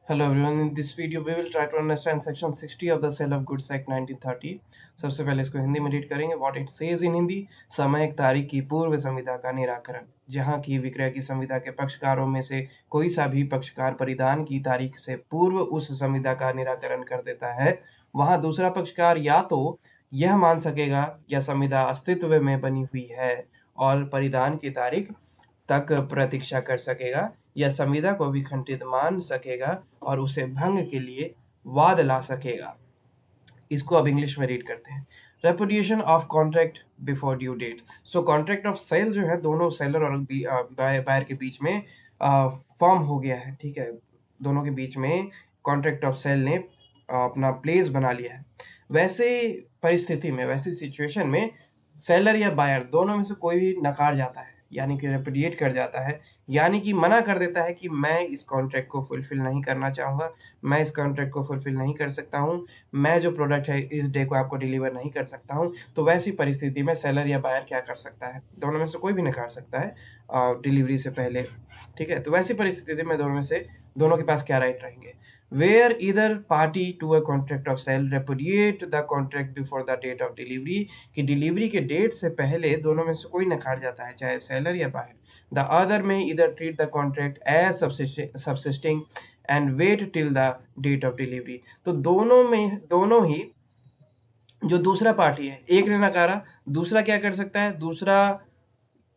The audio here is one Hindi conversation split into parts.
Hello everyone, in this video we will try to understand section 60 of the Sale of Goods Act 1930. सबसे पहले इसको हिंदी में रीड करेंगे. What it says in Hindi. समय एक तारीख की पूर्व संविदा का निराकरण, जहां की विक्रय की संविदा के पक्षकारों में से कोई सा भी पक्षकार परिधान की तारीख से पूर्व उस संविदा का निराकरण कर देता है, वहां दूसरा पक्षकार या तो यह मान सकेगा या संविदा अस्तित्व में बनी हुई है और परिधान की तारीख तक प्रतीक्षा कर सकेगा या संविदा को भी खंडित मान सकेगा और उसे भंग के लिए वाद ला सकेगा. इसको अब इंग्लिश में रीड करते हैं. Repudiation of contract before due date. So contract of sale जो है दोनों सेलर और बायर के बीच में फॉर्म हो गया है. ठीक है, दोनों के बीच में कॉन्ट्रैक्ट ऑफ सेल ने अपना प्लेस बना लिया है. वैसे परिस्थिति में, वैसी सिचुएशन में सेलर या बायर दोनों में से कोई भी नकार जाता है, यानी कि रेपुडिएट कर जाता है, यानी कि मना कर देता है कि मैं इस कॉन्ट्रैक्ट को फुलफिल नहीं करना चाहूँगा, मैं इस कॉन्ट्रैक्ट को फुलफिल नहीं कर सकता हूँ, मैं जो प्रोडक्ट है इस डे को आपको डिलीवर नहीं कर सकता हूँ. तो वैसी परिस्थिति में सेलर या बायर क्या कर सकता है? दोनों में से कोई भी नकार सकता है डिलीवरी से पहले. ठीक है, तो वैसी परिस्थिति में दोनों के पास क्या राइट रहेंगे? Where either party to a contract of sale repudiate the contract before the date of delivery, कि डिलीवरी के डेट से पहले दोनों में से कोई नकार जाता है, चाहे सेलर या buyer. The other may either treat the contract as subsisting and wait till the date of delivery. तो दोनों ही जो दूसरा पार्टी है, एक ने नकारा, दूसरा क्या कर सकता है? दूसरा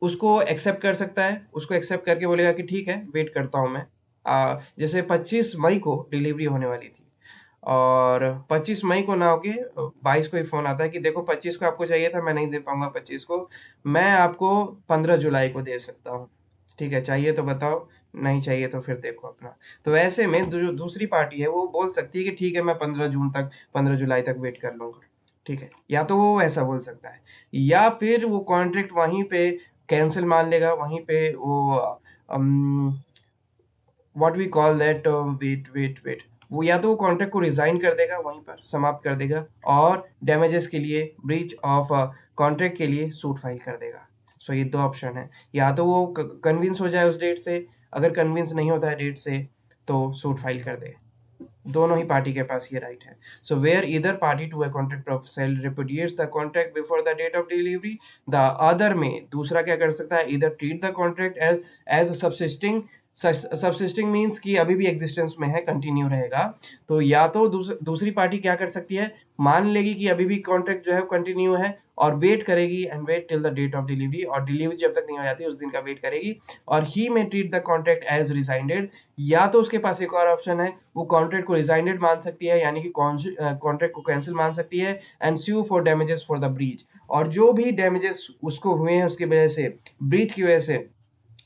उसको एक्सेप्ट कर सकता है, उसको एक्सेप्ट करके बोलेगा कि ठीक है, वेट करता हूँ मैं. जैसे 25 मई को डिलीवरी होने वाली थी और 25 मई को ना होके 22 को ही फ़ोन आता है कि देखो 25 को आपको चाहिए था, मैं नहीं दे पाऊँगा 25 को, मैं आपको 15 जुलाई को दे सकता हूँ. ठीक है, चाहिए तो बताओ, नहीं चाहिए तो फिर देखो अपना. तो ऐसे में जो दूसरी पार्टी है वो बोल सकती है कि ठीक है, मैं 15 जुलाई तक वेट कर लूँगा. ठीक है, या तो वो ऐसा बोल सकता है, या फिर वो कॉन्ट्रैक्ट वहीं पे कैंसिल मान लेगा, वहीं पे वो what we call that, wait, वो या तो वो कॉन्ट्रैक्ट को रिजाइन कर देगा, वहीं पर समाप्त कर देगा और डैमेजेस के लिए, ब्रीच ऑफ कॉन्ट्रैक्ट के लिए सूट फाइल कर देगा. सो ये दो ऑप्शन है. या तो वो कन्विंस हो जाए उस डेट से, अगर कन्विंस नहीं होता है डेट से तो सूट फाइल कर दे. दोनों ही पार्टी के पास ये राइट है. So where either party to a contract of sale repudiates the contract before the date of delivery, the other में दूसरा क्या कर सकता है? Either treat the contract as subsisting. Subsisting means कि अभी भी एग्जिस्टेंस में है, कंटिन्यू रहेगा. तो या तो दूसरी पार्टी क्या कर सकती है? मान लेगी कि अभी भी कॉन्ट्रैक्ट जो है कंटिन्यू है और वेट करेगी, and wait till the date of delivery, और डिलीवरी जब तक नहीं हो जाती उस दिन का वेट करेगी. और ही में ट्रीट द कॉन्ट्रैक्ट एज रिजाइंडेड. या तो उसके पास एक और ऑप्शन है, वो कॉन्ट्रैक्ट को रिजाइंडेड मान सकती है, यानी कि कॉन्ट्रैक्ट को कैंसिल मान सकती है, and sue for damages for the breach. और जो भी डैमेजेस उसको हुए हैं उसकी वजह से, ब्रीच की वजह से,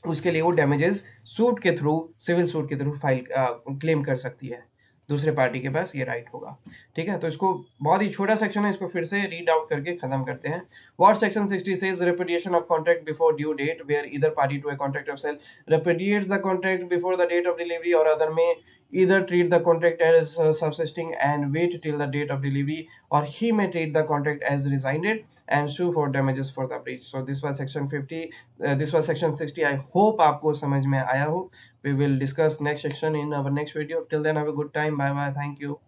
उसके लिए वो डैमेजेस सूट के थ्रू, सिविल सूट के थ्रू फाइल क्लेम कर सकती है. दूसरे पार्टी के पास ये राइट होगा. ठीक है, तो इसको बहुत ही छोटा सेक्शन है, इसको फिर से रीड आउट करके खत्म करते हैं. What section 60 says? Repudiation of contract before due date, where either party to a contract of sale repudiates the contract before the date of delivery, or other may either treat the contract as subsisting and wait till the date of delivery, or he may treat the contract as resigned and sue for damages for the breach. So this was section 50, this was section 60. I hope आपको समझ में आया हो. We will discuss next section in our next video. Till then, have a good time. Bye bye. Thank you.